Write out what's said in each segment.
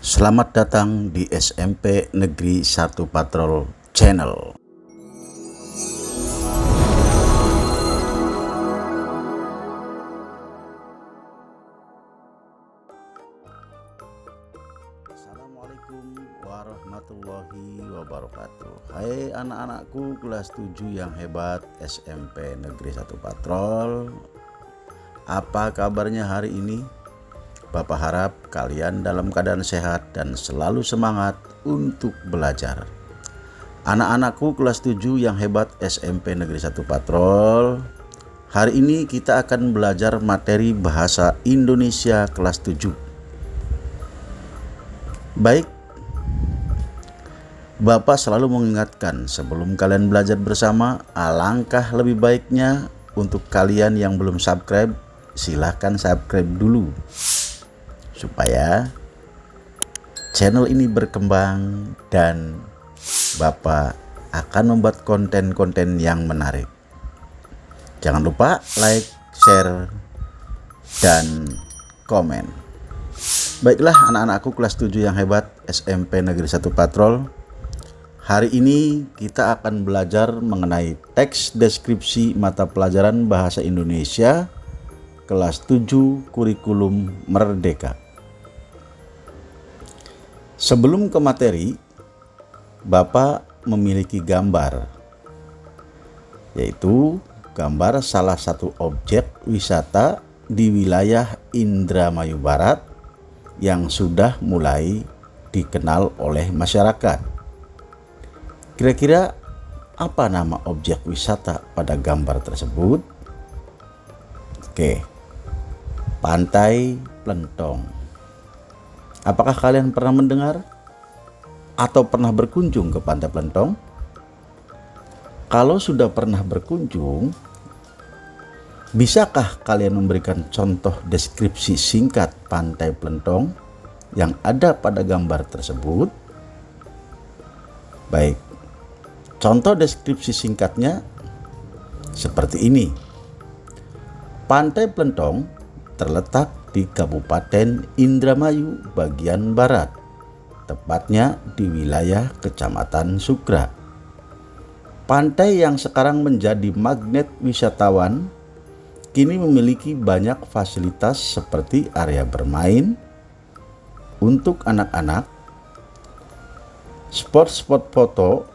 Selamat datang di SMP Negeri 1 Patrol Channel. Assalamualaikum warahmatullahi wabarakatuh. Hai anak-anakku kelas 7 yang hebat SMP Negeri 1 Patrol. Apa kabarnya hari ini? Bapak harap kalian dalam keadaan sehat dan selalu semangat untuk belajar. Anak-anakku kelas 7 yang hebat SMP Negeri 1 Patrol. Hari ini kita akan belajar materi bahasa Indonesia kelas 7. Baik, Bapak selalu mengingatkan sebelum kalian belajar bersama, alangkah lebih baiknya untuk kalian yang belum subscribe, silahkan subscribe dulu supaya channel ini berkembang dan Bapak akan membuat konten-konten yang menarik. Jangan lupa like, share, dan komen. Baiklah anak-anakku kelas 7 yang hebat SMP Negeri 1 Patrol. Hari ini kita akan belajar mengenai teks deskripsi mata pelajaran Bahasa Indonesia kelas 7 kurikulum Merdeka. Sebelum ke materi, Bapak memiliki gambar, yaitu gambar salah satu objek wisata di wilayah Indramayu Barat yang sudah mulai dikenal oleh masyarakat. Kira-kira apa nama objek wisata pada gambar tersebut? Oke, Pantai Plentong. Apakah kalian pernah mendengar atau pernah berkunjung ke Pantai Plentong? Kalau sudah pernah berkunjung, bisakah kalian memberikan contoh deskripsi singkat Pantai Plentong yang ada pada gambar tersebut? Baik, contoh deskripsi singkatnya seperti ini. Pantai Plentong terletak di Kabupaten Indramayu bagian barat, tepatnya di wilayah Kecamatan Sukra. Pantai yang sekarang menjadi magnet wisatawan kini memiliki banyak fasilitas seperti area bermain untuk anak-anak, spot-spot foto,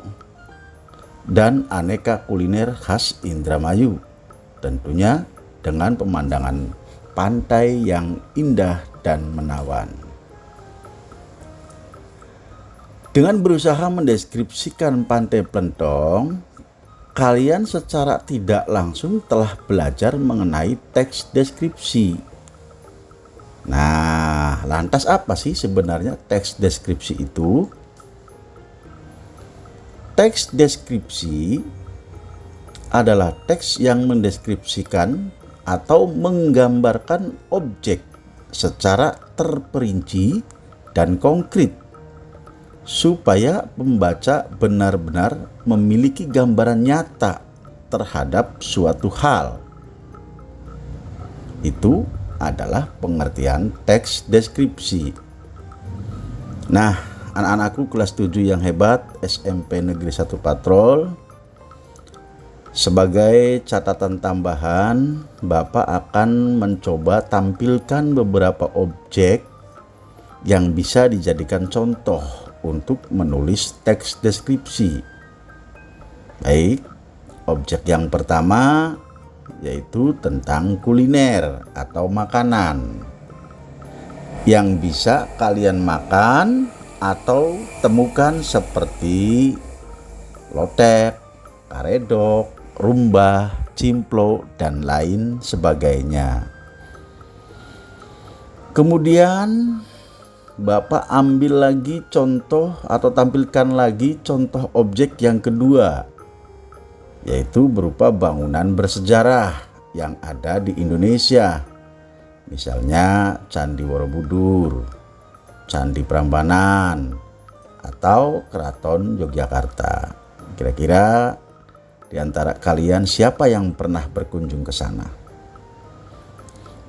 dan aneka kuliner khas Indramayu, tentunya dengan pemandangan pantai yang indah dan menawan. Dengan berusaha mendeskripsikan Pantai Plentong, kalian secara tidak langsung telah belajar mengenai teks deskripsi. Nah, lantas apa sih sebenarnya teks deskripsi itu? Teks deskripsi adalah teks yang mendeskripsikan atau menggambarkan objek secara terperinci dan konkret supaya pembaca benar-benar memiliki gambaran nyata terhadap suatu hal. Itu adalah pengertian teks deskripsi. Nah, anak-anakku kelas 7 yang hebat SMP Negeri 1 Patrol, sebagai catatan tambahan, Bapak akan mencoba tampilkan beberapa objek yang bisa dijadikan contoh untuk menulis teks deskripsi. Baik, objek yang pertama yaitu tentang kuliner atau makanan yang bisa kalian makan atau temukan seperti lotek, karedok, rumbah, cimplo, dan lain sebagainya. Kemudian Bapak ambil lagi contoh atau tampilkan lagi contoh objek yang kedua, yaitu berupa bangunan bersejarah yang ada di Indonesia. Misalnya Candi Borobudur, Candi Prambanan, atau Keraton Yogyakarta. Kira-kira di antara kalian siapa yang pernah berkunjung ke sana?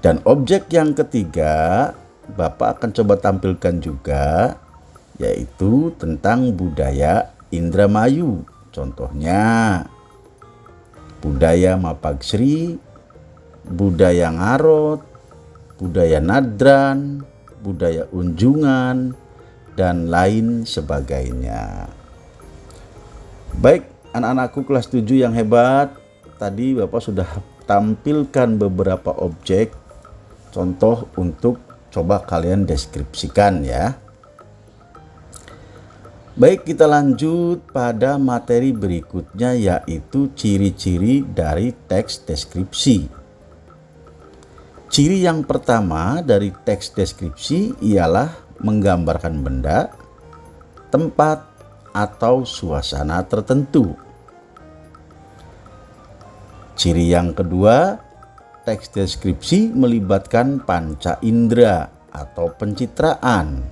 Dan objek yang ketiga Bapak akan coba tampilkan juga, yaitu tentang budaya Indramayu. Contohnya budaya Mapagsri, budaya Ngarot, budaya Nadran, budaya Unjungan, dan lain sebagainya. Baik, anak-anakku kelas 7 yang hebat, tadi Bapak sudah tampilkan beberapa objek contoh untuk coba kalian deskripsikan ya. Baik, kita lanjut pada materi berikutnya, yaitu ciri-ciri dari teks deskripsi. Ciri yang pertama dari teks deskripsi ialah menggambarkan benda, tempat, atau suasana tertentu. Ciri yang kedua, teks deskripsi melibatkan panca indera atau pencitraan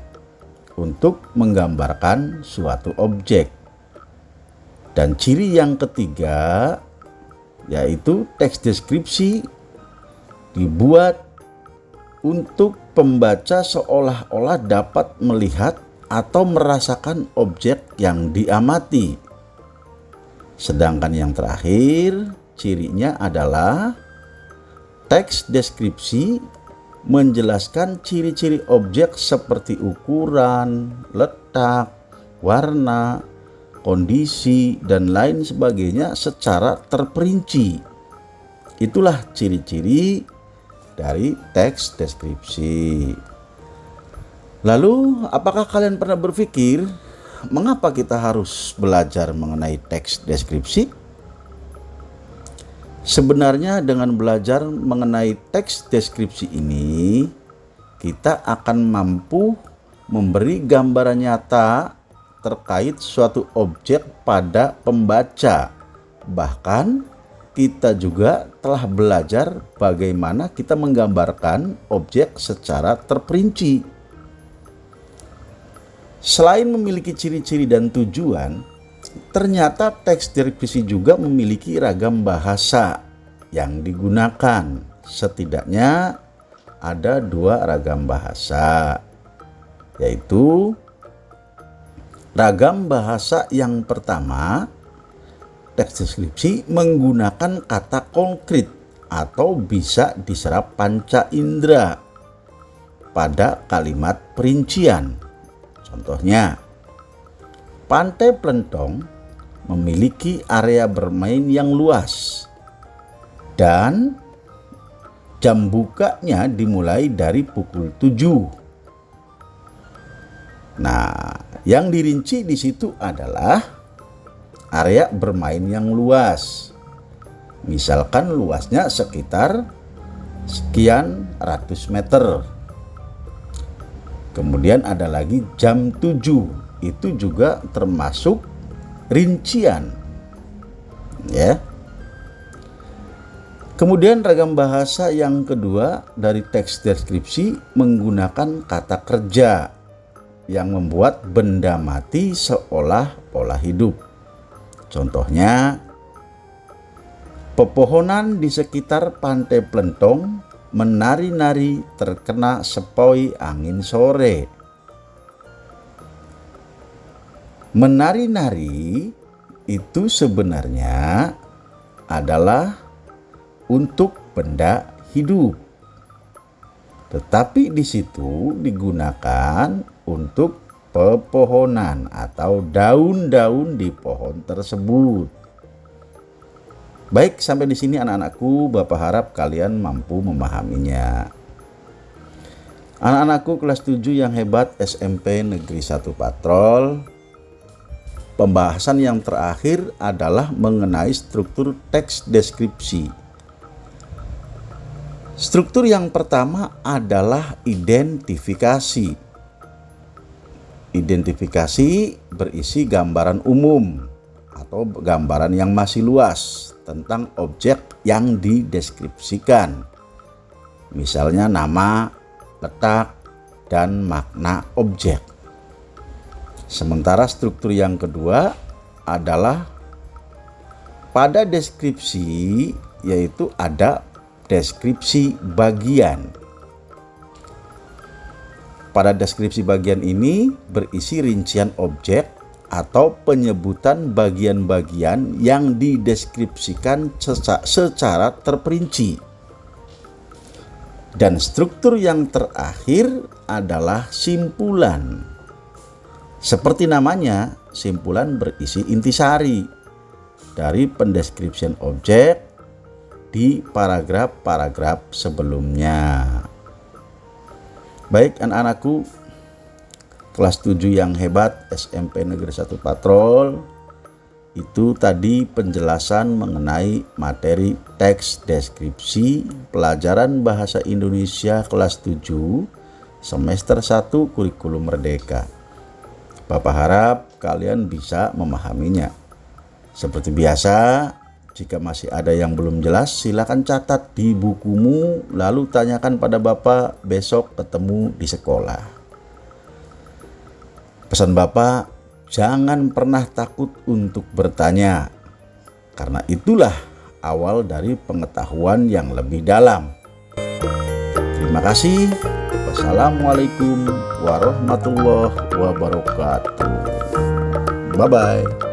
untuk menggambarkan suatu objek. Dan ciri yang ketiga, yaitu teks deskripsi dibuat untuk pembaca seolah-olah dapat melihat atau merasakan objek yang diamati. Sedangkan yang terakhir, cirinya adalah teks deskripsi menjelaskan ciri-ciri objek seperti ukuran, letak, warna, kondisi, dan lain sebagainya secara terperinci. Itulah ciri-ciri dari teks deskripsi. Lalu, apakah kalian pernah berpikir mengapa kita harus belajar mengenai teks deskripsi? Sebenarnya dengan belajar mengenai teks deskripsi ini, kita akan mampu memberi gambaran nyata terkait suatu objek pada pembaca. Bahkan kita juga telah belajar bagaimana kita menggambarkan objek secara terperinci. Selain memiliki ciri-ciri dan tujuan, ternyata teks deskripsi juga memiliki ragam bahasa yang digunakan. Setidaknya ada 2 ragam bahasa, yaitu ragam bahasa yang pertama, teks deskripsi menggunakan kata konkret atau bisa diserap panca indera pada kalimat perincian. Contohnya, Pantai Plentong memiliki area bermain yang luas dan jam bukanya dimulai dari pukul 7. Nah, yang dirinci di situ adalah area bermain yang luas. Misalkan luasnya sekitar sekian ratus meter. Kemudian ada lagi jam 7. Itu juga termasuk rincian, ya. Kemudian ragam bahasa yang kedua dari teks deskripsi menggunakan kata kerja yang membuat benda mati seolah-olah hidup. Contohnya, pepohonan di sekitar Pantai Plentong menari-nari terkena sepoi angin sore. Menari-nari itu sebenarnya adalah untuk benda hidup, tetapi di situ digunakan untuk pepohonan atau daun-daun di pohon tersebut. Baik, sampai di sini anak-anakku, Bapak harap kalian mampu memahaminya. Anak-anakku kelas 7 yang hebat SMP Negeri 1 Patrol, pembahasan yang terakhir adalah mengenai struktur teks deskripsi. Struktur yang pertama adalah identifikasi. Identifikasi berisi gambaran umum atau gambaran yang masih luas tentang objek yang dideskripsikan. Misalnya nama, letak, dan makna objek. Sementara struktur yang kedua adalah pada deskripsi, yaitu ada deskripsi bagian. Pada deskripsi bagian ini berisi rincian objek atau penyebutan bagian-bagian yang dideskripsikan secara terperinci. Dan struktur yang terakhir adalah simpulan. Seperti namanya, simpulan berisi intisari dari pendeskripsian objek di paragraf-paragraf sebelumnya. Baik anak-anakku, kelas 7 yang hebat SMP Negeri 1 Patrol, itu tadi penjelasan mengenai materi teks deskripsi pelajaran Bahasa Indonesia kelas 7 semester 1 kurikulum Merdeka. Bapak harap kalian bisa memahaminya. Seperti biasa, jika masih ada yang belum jelas, silakan catat di bukumu, lalu tanyakan pada Bapak besok ketemu di sekolah. Pesan Bapak, jangan pernah takut untuk bertanya, karena itulah awal dari pengetahuan yang lebih dalam. Terima kasih. Wassalamualaikum warahmatullahi wabarakatuh. Bye-bye.